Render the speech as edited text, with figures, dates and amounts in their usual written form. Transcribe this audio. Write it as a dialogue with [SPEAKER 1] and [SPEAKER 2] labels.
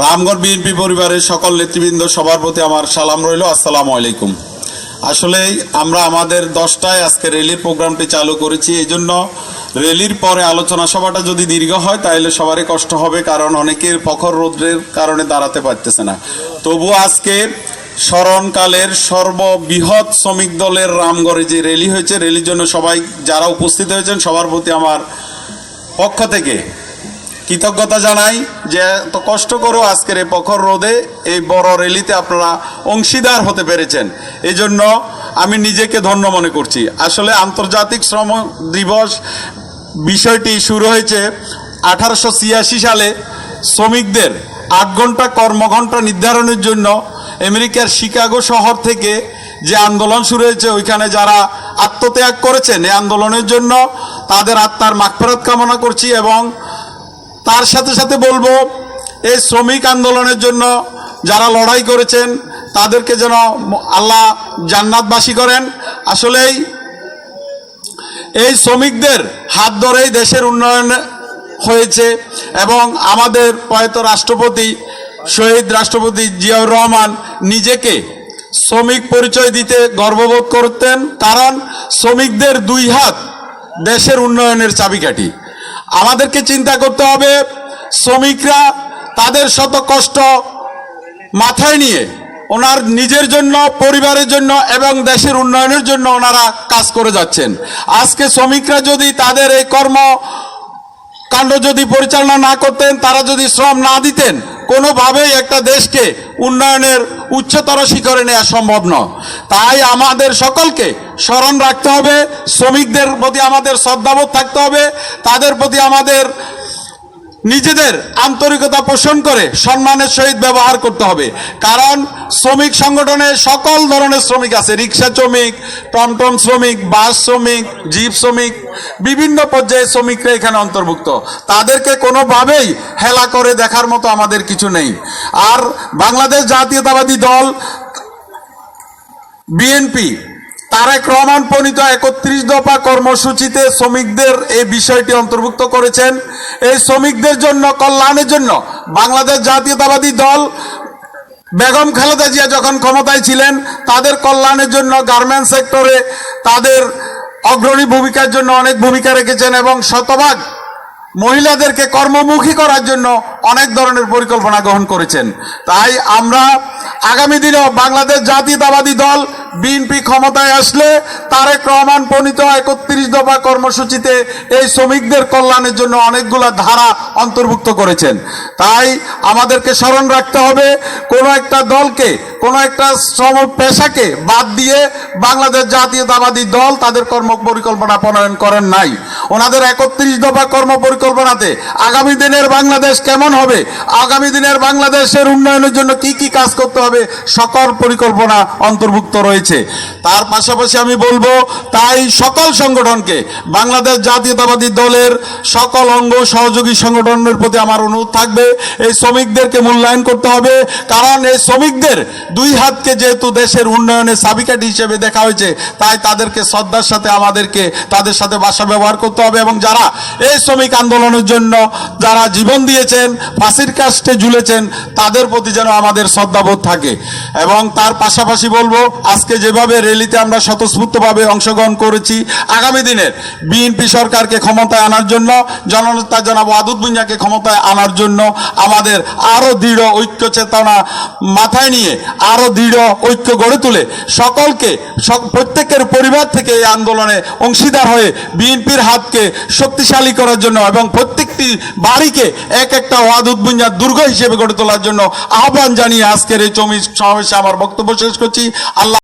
[SPEAKER 1] Ramgarh BNP পরিবারের সকল নেতৃবৃন্দ সবার প্রতি আমার সালাম রইল। আসসালামু আলাইকুম। আসলে আমরা আমাদের 10টায় আজকে র্যালির প্রোগ্রামটি চালু করেছি। এই জন্য র্যালির পরে আলোচনা সভাটা যদি দীর্ঘ হয় তাহলে সবারই কষ্ট হবে, কারণ অনেকের প্রখর রৌদ্রের কারণে দাঁড়াতে পারতেছে না। তবু আজকে স্মরণকালের সর্ববৃহৎ শ্রমিক দলের রামগড়ে যে র্যালি হয়েছে, র্যালির জন্য সবাই যারা উপস্থিত হয়েছেন সবার প্রতি আমার পক্ষ থেকে কৃতজ্ঞতা জানাই যে এত কষ্ট করেও আজকের এই প্রখর রোদে এই বড় র্যালিতে আপনারা অংশীদার হতে পেরেছেন, এই জন্য আমি নিজেকে ধন্য মনে করছি। আসলে আন্তর্জাতিক শ্রম দিবস বিষয়টি শুরু হয়েছে 1886 সালে। শ্রমিকদের 8 ঘন্টা কর্মঘণ্টা নির্ধারণের জন্য আমেরিকার শিকাগো শহর থেকে যে আন্দোলন শুরু হয়েছে, ওইখানে যারা আত্মত্যাগ করেছেন এই আন্দোলনের জন্য তাদের আত্মার মাগফিরাত কামনা করছি। এবং তার সাথে সাথে বলবো, এই শ্রমিক আন্দোলনের জন্য যারা লড়াই করেছেন তাদেরকে যেন আল্লাহ জান্নাতবাসী করেন। আসলেই এই শ্রমিকদের হাত ধরেই দেশের উন্নয়ন হয়েছে এবং আমাদের প্রয়াত রাষ্ট্রপতি শহীদ রাষ্ট্রপতি জিয়াউর রহমান নিজেকে শ্রমিক পরিচয় দিতে গর্ববোধ করতেন, কারণ শ্রমিকদের 2 হাত দেশের উন্নয়নের চাবিকাঠি। আমাদেরকে চিন্তা করতে হবে, শ্রমিকরা তাদের শত কষ্ট মাথায় নিয়ে ওনার নিজের জন্য, পরিবারের জন্য এবং দেশের উন্নয়নের জন্য ওনারা কাজ করে যাচ্ছেন। আজকে শ্রমিকরা যদি তাদের এই কর্মকাণ্ড যদি পরিচালনা না করতেন, তারা যদি শ্রম না দিতেন, কোনোভাবেই একটা দেশকে উন্নয়নের উচ্চতর শিখরে নেওয়া সম্ভব নয়। তাই আমাদের সকলকে স্মরণ রাখতে হবে, শ্রমিকদের প্রতি আমাদের শ্রদ্ধাবোধ থাকতে হবে, তাদের প্রতি আমাদের নিজেদের আন্তরিকতা পোষণ করে সম্মানের সহিত ব্যবহার করতে হবে। কারণ শ্রমিক সংগঠনে সকল ধরনের শ্রমিক আছে, রিক্সা শ্রমিক, টমটম শ্রমিক, বাস শ্রমিক, জিপ শ্রমিক, বিভিন্ন পর্যায়ে শ্রমিকরা এখানে অন্তর্ভুক্ত। তাদেরকে কোনোভাবেই হেলা করে দেখার মতো আমাদের কিছু নেই। আর বাংলাদেশ জাতীয়তাবাদী দল বিএনপি তারেক রহমান প্রণীত 31 দফা কর্মসূচিতে শ্রমিকদের এই বিষয়টি অন্তর্ভুক্ত করেছেন। এই শ্রমিকদের জন্য, কল্যাণের জন্য বাংলাদেশ জাতীয়তাবাদী দল বেগম খালেদা জিয়া যখন ক্ষমতায় ছিলেন, তাদের কল্যাণের জন্য গার্মেন্টস সেক্টরে তাদের অগ্রণী ভূমিকার জন্য অনেক ভূমিকা রেখেছেন এবং শতভাগ মহিলাদেরকে কর্মমুখী করার জন্য অনেক ধরনের পরিকল্পনা গ্রহণ করেছেন। তাই আমরা আগামী দিনেও বাংলাদেশ জাতীয়তাবাদী দল বিএনপি ক্ষমতায় আসলে তারেক রহমান প্রণীত 31 দফা কর্মসূচিতে এই শ্রমিকদের কল্যাণের জন্য অনেকগুলো ধারা অন্তর্ভুক্ত করেছেন। তাই আমাদেরকে স্মরণ রাখতে হবে, কোনো একটা দলকে, কোনো একটা শ্রম পেশাকে বাদ দিয়ে বাংলাদেশ জাতীয়তাবাদী দল তাদের কর্ম পরিকল্পনা প্রণয়ন করেন নাই। ওনাদের 31 দফা কর্ম পরিকল্পনাতে আগামী দিনের বাংলাদেশ কেমন হবে, আগামী দিনের বাংলাদেশের উন্নয়নের জন্য কি কি কাজ করতে হবে, সকল পরিকল্পনা অন্তর্ভুক্ত রয়েছে। তার পাশাপাশি আমি বলবো, তাই সকল সংগঠনকে, বাংলাদেশ জাতীয়তাবাদী দলের সকল অঙ্গ সহযোগী সংগঠনের প্রতি আমার অনুরোধ থাকবে, এই শ্রমিকদেরকে মূল্যায়ন করতে হবে। কারণ এই শ্রমিকদের 2 হাতকে যেহেতু দেশের উন্নয়নের চাবিকাঠি হিসেবে দেখা হয়েছে, তাই তাদেরকে শ্রদ্ধার সাথে আমাদেরকে তাদের সাথে ভাষা ব্যবহার করতে হবে। এবং যারা এই শ্রমিক আন্দোলনের জন্য যারা জীবন দিয়েছেন, ফাঁসির কাস্টে ঝুলেছেন, তাদের প্রতি যেন আমাদের শ্রদ্ধাবোধ থাকে। এবং তার পাশাপাশি বলবো, আজকে যেভাবে র্যালিতে আমরা স্বতঃস্ফূর্তভাবে অংশগ্রহণ করেছি, আগামী দিনের বিএনপি সরকারকে ক্ষমতায় আনার জন্য, জননেতা জনাব ওয়াদুদ ভূঁইয়াকে ক্ষমতায় আনার জন্য আমাদের আরো দৃঢ় ঐক্য চেতনা মাথায় নিয়ে আরো দৃঢ় ঐক্য গড়ে তুলে সকলকে, প্রত্যেকের পরিবার থেকে এই আন্দোলনে অংশীদার হয়ে বিএনপির হাতকে শক্তিশালী করার জন্য এবং প্রত্যেকটি বাড়িকে এক একটা ওয়াদুদ ভূঁইয়ার দুর্গ হিসেবে গড়ে তোলার জন্য আহ্বান জানিয়ে আজকের এই সমাবেশে আমার বক্তব্য শেষ করছি। আল্লাহ